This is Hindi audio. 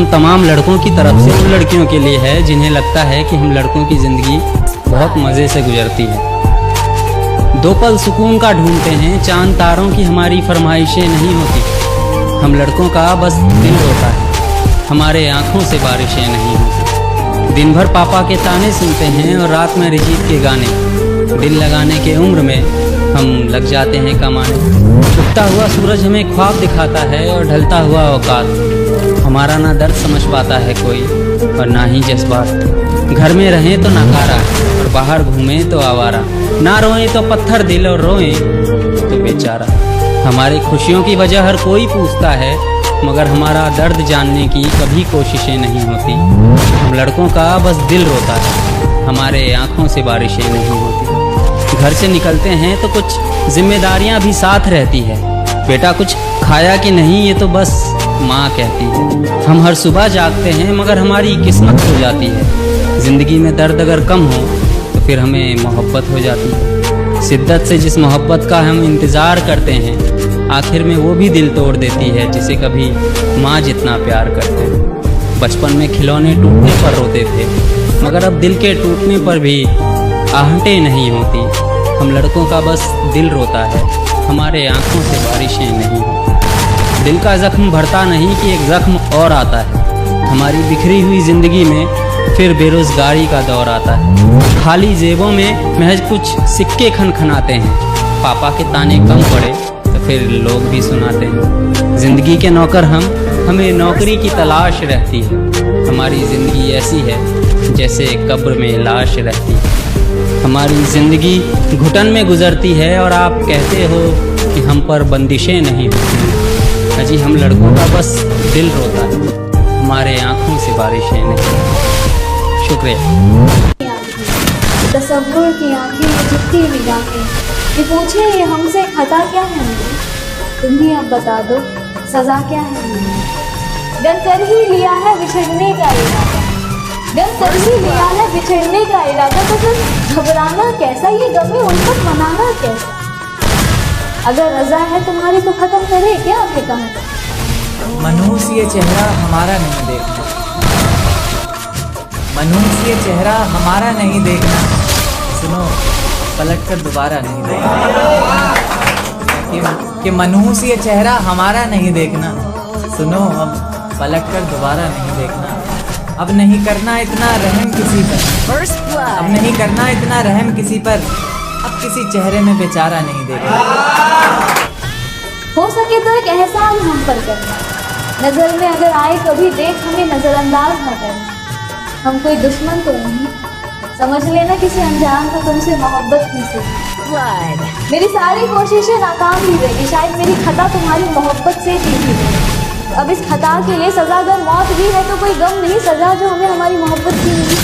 हम तमाम लड़कों की तरफ से उन लड़कियों के लिए है जिन्हें लगता है कि हम लड़कों की ज़िंदगी बहुत मज़े से गुजरती है। दो पल सुकून का ढूंढते हैं, चांद तारों की हमारी फरमाइशें नहीं होती। हम लड़कों का बस दिल रोता है, हमारे आँखों से बारिशें नहीं होती। दिन भर पापा के ताने सुनते हैं और रात में अरिजीत के गाने। दिल लगाने के उम्र में हम लग जाते हैं कमाने। उगता हुआ सूरज हमें ख्वाब दिखाता है और ढलता हुआ औकात। हमारा ना दर्द समझ पाता है कोई और ना ही जज्बात। घर में रहें तो नकारा और बाहर घूमें तो आवारा। ना रोएं तो पत्थर दिल और रोएं तो बेचारा। हमारी खुशियों की वजह हर कोई पूछता है, मगर हमारा दर्द जानने की कभी कोशिशें नहीं होती। हम लड़कों का बस दिल रोता है, हमारे आँखों से बारिशें नहीं होती। घर से निकलते हैं तो कुछ जिम्मेदारियां भी साथ रहती है। बेटा कुछ खाया कि नहीं, ये तो बस माँ कहती है। हम हर सुबह जागते हैं मगर हमारी किस्मत हो जाती है। ज़िंदगी में दर्द अगर कम हो तो फिर हमें मोहब्बत हो जाती है। शिद्दत से जिस मोहब्बत का हम इंतज़ार करते हैं, आखिर में वो भी दिल तोड़ देती है जिसे कभी माँ जितना प्यार करते हैं। बचपन में खिलौने टूटने पर रोते थे, मगर अब दिल के टूटने पर भी आहटें नहीं होती। हम लड़कों का बस दिल रोता है, हमारे आँखों से बारिशें नहीं होती। दिल का ज़ख्म भरता नहीं कि एक ज़ख्म और आता है। हमारी बिखरी हुई ज़िंदगी में फिर बेरोज़गारी का दौर आता है। खाली जेबों में महज कुछ सिक्के खनखनाते हैं। पापा के ताने कम पड़े तो फिर लोग भी सुनाते हैं। ज़िंदगी के नौकर हमें नौकरी की तलाश रहती है। हमारी ज़िंदगी ऐसी है जैसे कब्र में लाश रहती है। हमारी ज़िंदगी घुटन में गुजरती है और आप कहते हो कि हम पर बंदिशें नहीं होती। अजी हम लड़कों का बस दिल रोता है, हमारे आँखों से बारिशें नहीं। शुक्रिया। तसव्वुर की आँखें में झुकती निगाहें, ये पूछे ये हमसे खता क्या है मेरी, तुम ही अब बता दो सज़ा क्या है मेरी। डर कर ही लिया है बिछड़ने का इरादा, डर कर ही लिया है बिछड़ने का इरादा, तो फिर घबराना कैसा, ये गमे उल्फत मनाना कैसा। अगर रजा है तुम्हारी तो खत्म करे क्या फिक्र। मनहूस ये चेहरा हमारा नहीं देखना, मनहूस ये चेहरा हमारा नहीं देखना, सुनो पलट कर दोबारा नहीं देखना। कि मनहूस ये चेहरा हमारा नहीं देखना, सुनो अब पलट कर दोबारा नहीं देखना। अब नहीं करना इतना रहम किसी पर, अब नहीं करना इतना रहम किसी पर, अब किसी चेहरे में बेचारा नहीं देखना। हो सके तो एक एहसान हम पर करना, नजर में अगर आए कभी देख हमें नजरअंदाज न करना। हम कोई दुश्मन तो नहीं, समझ लेना किसी अनजान को तुमसे मोहब्बत की से। मेरी सारी कोशिशें नाकाम ही रहेगी, शायद मेरी खता तुम्हारी मोहब्बत से की थी। अब इस खता के लिए सजा अगर मौत भी है तो कोई गम नहीं, सजा जो हमें हमारी मोहब्बत की मिली।